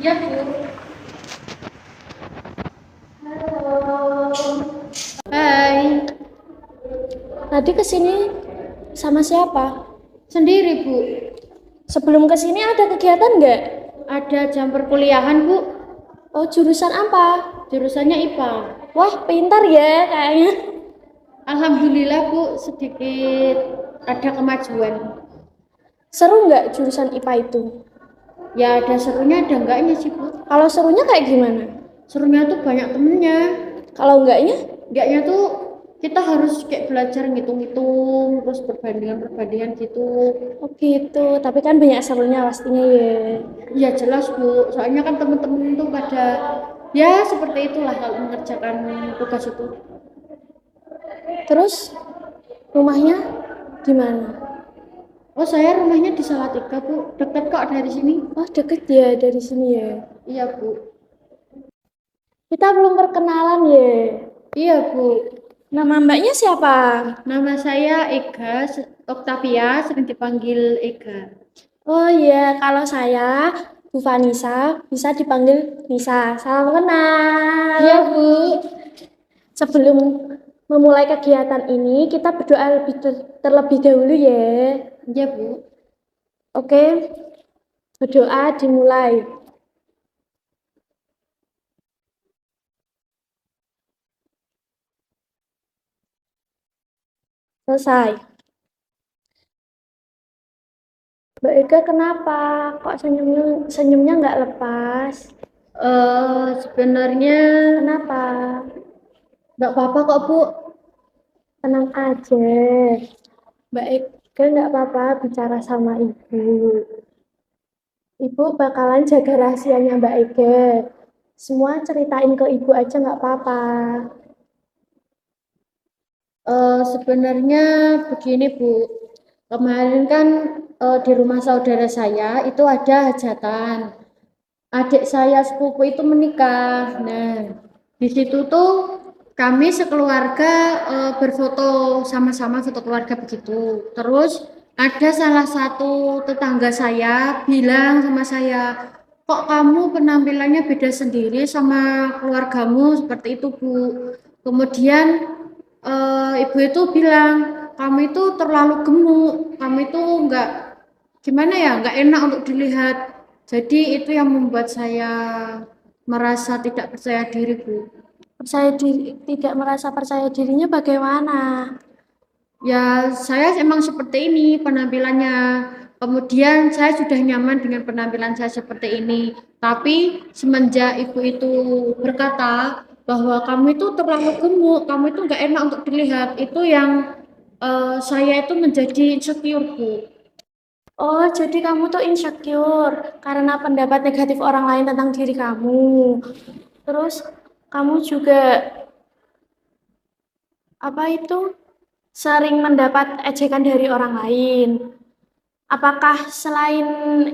Iya, Bu. Halo. Hai. Tadi kesini sama siapa? Sendiri, Bu. Sebelum kesini ada kegiatan nggak? Ada jam perkuliahan, Bu. Oh, jurusan apa? Jurusannya IPA. Wah, pintar ya kayaknya. Alhamdulillah, Bu, sedikit ada kemajuan. Seru nggak jurusan IPA itu? Ya, ada serunya, ada enggaknya sih, Bu. Kalau serunya kayak gimana? Serunya tuh banyak temennya. Kalau enggaknya? Enggaknya tuh kita harus kayak belajar ngitung-ngitung, terus perbandingan-perbandingan gitu. Oh gitu, tapi kan banyak serunya pastinya ya. Ya jelas, Bu. Soalnya kan temen-temen tuh pada ya seperti itulah kalau mengerjakan tugas itu. Terus rumahnya gimana? Oh, saya rumahnya di Salatiga, Bu. Dekat kok dari sini. Oh, deket ya dari sini ya. Iya, Bu. Kita belum perkenalan ya. Iya, Bu. Nama mbaknya siapa? Nama saya Ega Oktavia, sering dipanggil Ega. Oh iya, kalau saya Bu Vanisa, bisa dipanggil Nisa. Salam kenal. Iya, Bu. Sebelum memulai kegiatan ini, kita berdoa terlebih dahulu ya. Iya, Bu. Oke, berdoa dimulai. Selesai. Mbak Ega kenapa? Kok senyumnya nggak lepas? Sebenarnya Kenapa? nggak apa-apa kok, Bu. Tenang aja. Mbak Ega nggak apa-apa bicara sama ibu. Ibu bakalan jaga rahasianya Mbak Ega. Semua ceritain ke ibu aja nggak apa-apa. Sebenarnya begini, Bu. Kemarin kan di rumah saudara saya itu ada hajatan. Adik saya sepupu itu menikah. Nah, di situ tuh kami sekeluarga berfoto sama-sama foto keluarga begitu. Terus ada salah satu tetangga saya bilang sama saya, kok kamu penampilannya beda sendiri sama keluargamu seperti itu, Bu. Kemudian ibu itu bilang, kamu itu terlalu gemuk, kamu itu enggak gimana ya, nggak enak untuk dilihat. Jadi itu yang membuat saya merasa tidak percaya diri, Bu. Tidak merasa percaya dirinya bagaimana? Ya, saya emang seperti ini penampilannya. Kemudian saya sudah nyaman dengan penampilan saya seperti ini. Tapi semenjak ibu itu berkata bahwa kamu itu terlalu gemuk, kamu itu nggak enak untuk dilihat, itu yang saya itu menjadi insecure, Bu. Oh, jadi kamu tuh insecure karena pendapat negatif orang lain tentang diri kamu. Terus kamu juga apa itu sering mendapat ejekan dari orang lain. Apakah selain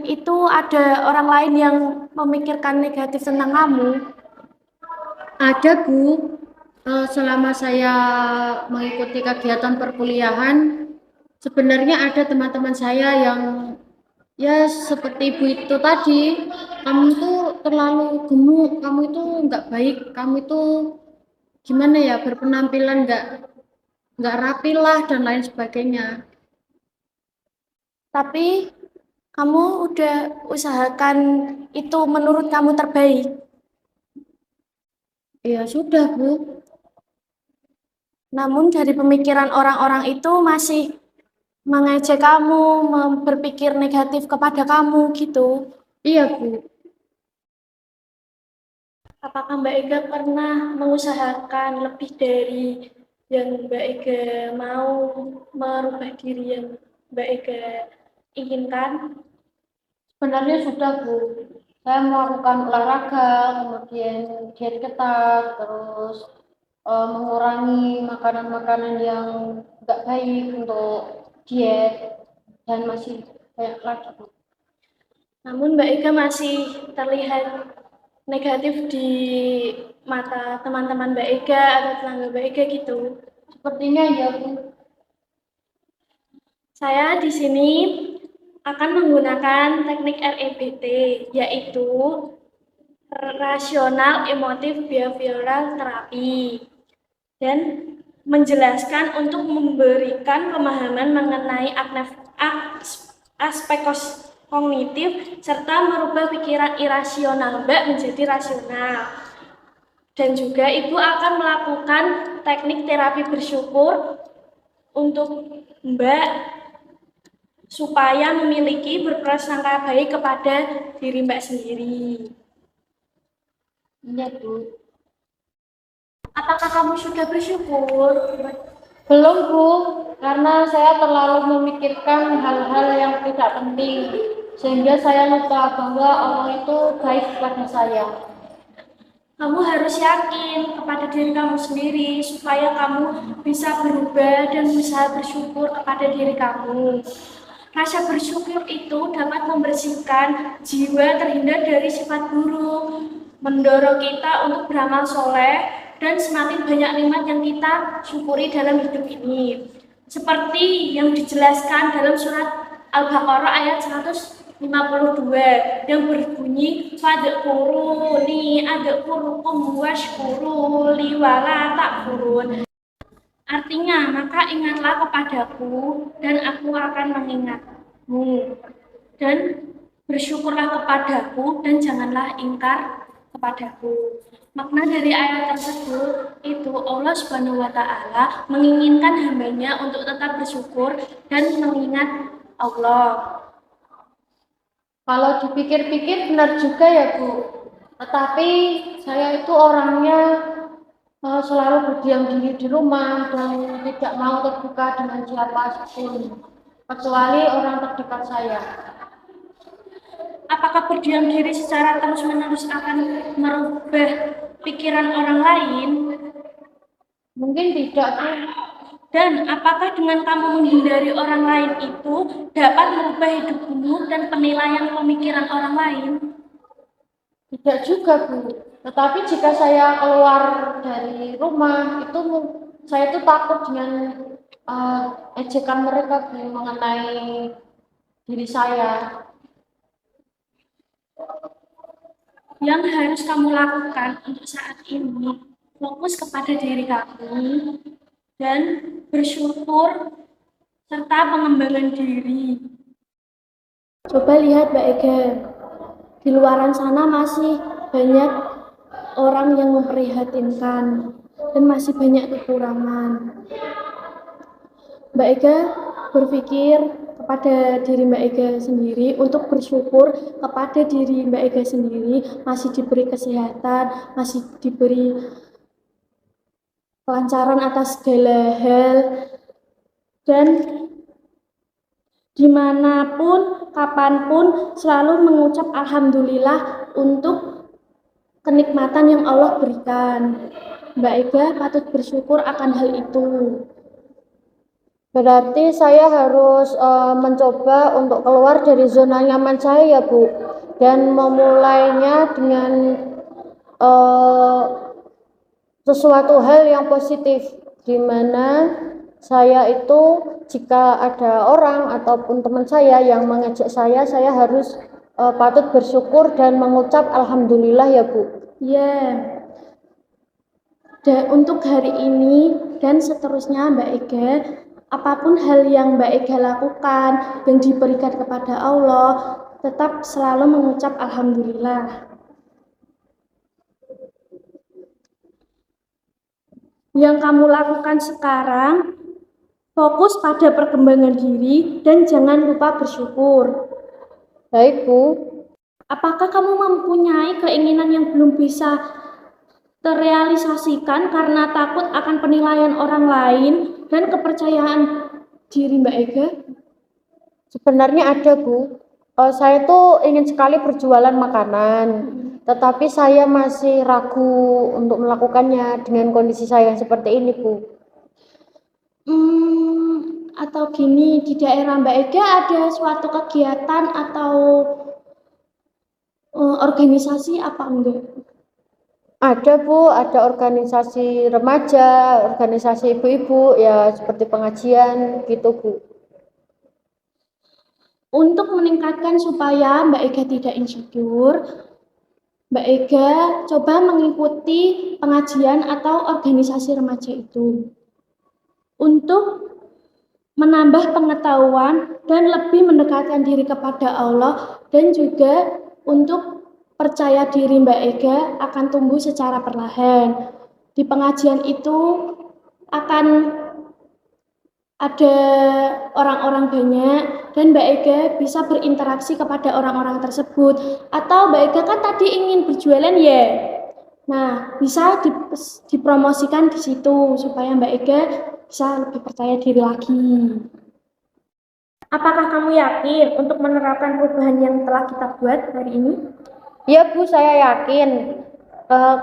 itu ada orang lain yang memikirkan negatif tentang kamu? Ada, Bu. Selama saya mengikuti kegiatan perkuliahan, sebenarnya ada teman-teman saya yang ya seperti ibu itu tadi, kamu itu terlalu gemuk, kamu itu nggak baik, kamu itu gimana ya, berpenampilan nggak rapi lah dan lain sebagainya. Tapi kamu udah usahakan itu menurut kamu terbaik. Ya sudah, Bu. Namun dari pemikiran orang-orang itu masih mengejek kamu, berpikir negatif kepada kamu gitu. Iya, Bu. Apakah Mbak Ega pernah mengusahakan lebih dari yang Mbak Ega mau merubah diri yang Mbak Ega inginkan? Sebenarnya sudah, Bu. Saya melakukan olahraga, kemudian diet ketat, terus mengurangi makanan-makanan yang nggak baik untuk diet, dan masih banyak lagi, Bu. Namun Mbak Ega masih terlihat negatif di mata teman-teman Mbak Ega atau tetangga Mbak Ega gitu. Sepertinya ya, Bu. Saya di sini akan menggunakan teknik REBT, yaitu rasional emotif behavioral terapi, dan menjelaskan untuk memberikan pemahaman mengenai aspek kognitif serta merubah pikiran irasional Mbak menjadi rasional. Dan juga Ibu akan melakukan teknik terapi bersyukur untuk Mbak supaya memiliki berprasangka baik kepada diri Mbak sendiri. Iya, Bu. Apakah kamu sudah bersyukur? Belum, Bu, karena saya terlalu memikirkan hal-hal yang tidak penting, sehingga saya lupa bahwa Allah itu baik kepada saya. Kamu harus yakin kepada diri kamu sendiri supaya kamu bisa berubah dan bisa bersyukur kepada diri kamu. Rasa bersyukur itu dapat membersihkan jiwa terhindar dari sifat buruk, mendorong kita untuk beramal soleh, dan semakin banyak nikmat yang kita syukuri dalam hidup ini. Seperti yang dijelaskan dalam surat Al-Baqarah ayat 152 yang berbunyi fadkuruni adkurukum washkuruli wala takfurun. Artinya, maka ingatlah kepadaku dan aku akan mengingatmu, dan bersyukurlah kepadaku dan janganlah ingkar kepadaku. Makna dari ayat tersebut itu Allah Subhanahu wa Ta'ala menginginkan hambanya untuk tetap bersyukur dan mengingat Allah. Kalau dipikir-pikir benar juga ya, Bu. Tetapi saya itu orangnya selalu berdiam diri di rumah dan tidak mau terbuka dengan siapapun, kecuali orang terdekat saya. Apakah berdiam diri secara terus-menerus akan merubah pikiran orang lain? Mungkin tidak, Bu. Dan apakah dengan kamu menghindari orang lain itu dapat merubah hidupmu dan penilaian pemikiran orang lain? Tidak juga, Bu. Tetapi jika saya keluar dari rumah, itu saya itu takut dengan ejekan mereka, Bu, mengenai diri saya. Yang harus kamu lakukan untuk saat ini, fokus kepada diri kamu dan bersyukur serta pengembangan diri. Coba lihat Mbak Ega, di luaran sana masih banyak orang yang memprihatinkan dan masih banyak kekurangan. Mbak Ega berpikir kepada diri Mbak Ega sendiri untuk bersyukur kepada diri Mbak Ega sendiri masih diberi kesehatan, masih diberi kelancaran atas segala hal, dan dimanapun, kapanpun selalu mengucap Alhamdulillah untuk kenikmatan yang Allah berikan. Mbak Ega patut bersyukur akan hal itu. Berarti saya harus mencoba untuk keluar dari zona nyaman saya ya, Bu, dan memulainya dengan sesuatu hal yang positif, di mana saya itu jika ada orang ataupun teman saya yang mengejek saya harus patut bersyukur dan mengucap Alhamdulillah ya, Bu. Ya, dan untuk hari ini dan seterusnya Mbak Ega, apapun hal yang Mbak Ega lakukan yang diberikan kepada Allah, tetap selalu mengucap Alhamdulillah. Yang kamu lakukan sekarang, fokus pada perkembangan diri dan jangan lupa bersyukur. Baik, Bu. Apakah kamu mempunyai keinginan yang belum bisa terrealisasikan karena takut akan penilaian orang lain dan kepercayaan diri Mbak Ega? Sebenarnya ada, Bu. Saya tuh ingin sekali berjualan makanan, tetapi saya masih ragu untuk melakukannya dengan kondisi saya yang seperti ini, Bu. Atau gini, di daerah Mbak Ega ada suatu kegiatan atau organisasi apa enggak? Ada, Bu, ada organisasi remaja, organisasi ibu-ibu, ya seperti pengajian gitu, Bu. Untuk meningkatkan supaya Mbak Ega tidak insecure, Mbak Ega coba mengikuti pengajian atau organisasi remaja itu untuk menambah pengetahuan dan lebih mendekatkan diri kepada Allah, dan juga untuk percaya diri Mbak Ega akan tumbuh secara perlahan. Di pengajian itu akan ada orang-orang banyak dan Mbak Ega bisa berinteraksi kepada orang-orang tersebut. Atau Mbak Ega kan tadi ingin berjualan ya. Nah, bisa dipromosikan di situ supaya Mbak Ega bisa lebih percaya diri lagi. Apakah kamu yakin untuk menerapkan perubahan yang telah kita buat hari ini? Ya Bu, saya yakin.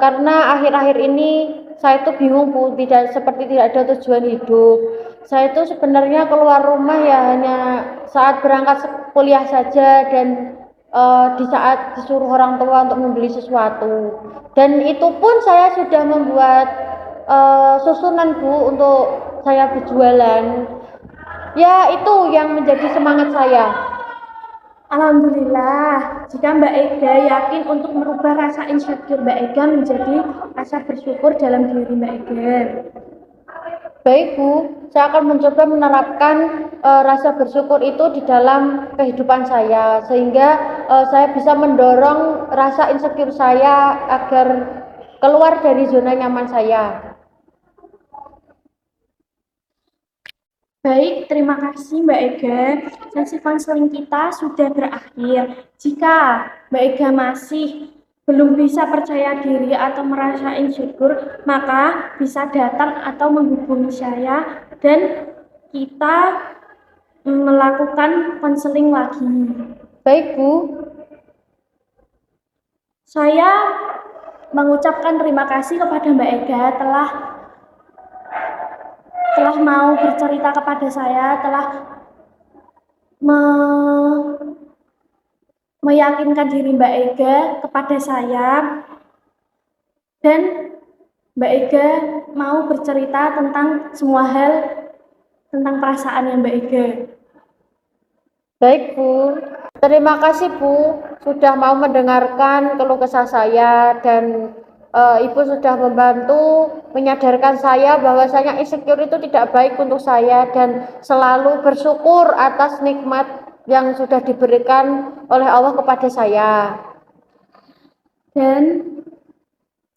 Karena akhir-akhir ini saya tuh bingung Bu, tidak ada tujuan hidup. Saya itu sebenarnya keluar rumah ya hanya saat berangkat kuliah saja, dan di saat disuruh orang tua untuk membeli sesuatu. Dan itu pun saya sudah membuat susunan Bu untuk saya berjualan. Ya itu yang menjadi semangat saya. Alhamdulillah, jika Mbak Ega yakin untuk merubah rasa insecure Mbak Ega menjadi rasa bersyukur dalam diri Mbak Ega. Baik Bu, saya akan mencoba menerapkan rasa bersyukur itu di dalam kehidupan saya, sehingga saya bisa mendorong rasa insecure saya agar keluar dari zona nyaman saya. Baik, terima kasih Mbak Ega. Sesi konseling kita sudah berakhir. Jika Mbak Ega masih belum bisa percaya diri atau merasa insecure, maka bisa datang atau menghubungi saya dan kita melakukan konseling lagi. Baik Bu. Saya mengucapkan terima kasih kepada Mbak Ega telah mau bercerita kepada saya, telah meyakinkan diri Mbak Ega kepada saya, dan Mbak Ega mau bercerita tentang semua hal tentang perasaannya Mbak Ega. Baik Bu, terima kasih Bu sudah mau mendengarkan keluh kesah saya, dan Ibu sudah membantu menyadarkan saya bahwasanya insecure itu tidak baik untuk saya, dan selalu bersyukur atas nikmat yang sudah diberikan oleh Allah kepada saya. Dan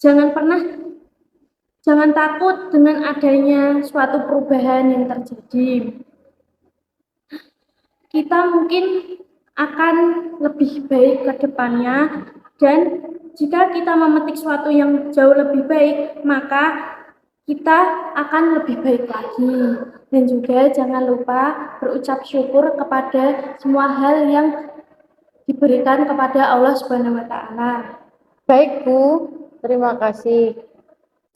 jangan takut dengan adanya suatu perubahan yang terjadi. Kita mungkin akan lebih baik ke depannya, dan jika kita memetik sesuatu yang jauh lebih baik, maka kita akan lebih baik lagi. Dan juga jangan lupa berucap syukur kepada semua hal yang diberikan kepada Allah Subhanahu wa taala. Baik Bu, terima kasih.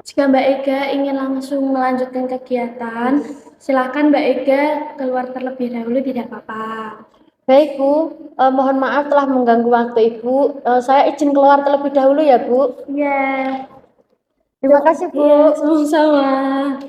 Jika Mbak Ega ingin langsung melanjutkan kegiatan, silakan Mbak Ega keluar terlebih dahulu, tidak apa-apa. Baik Bu, mohon maaf telah mengganggu waktu Ibu. Saya izin keluar terlebih dahulu ya Bu. Iya. Terima kasih Bu. Iya, sama-sama.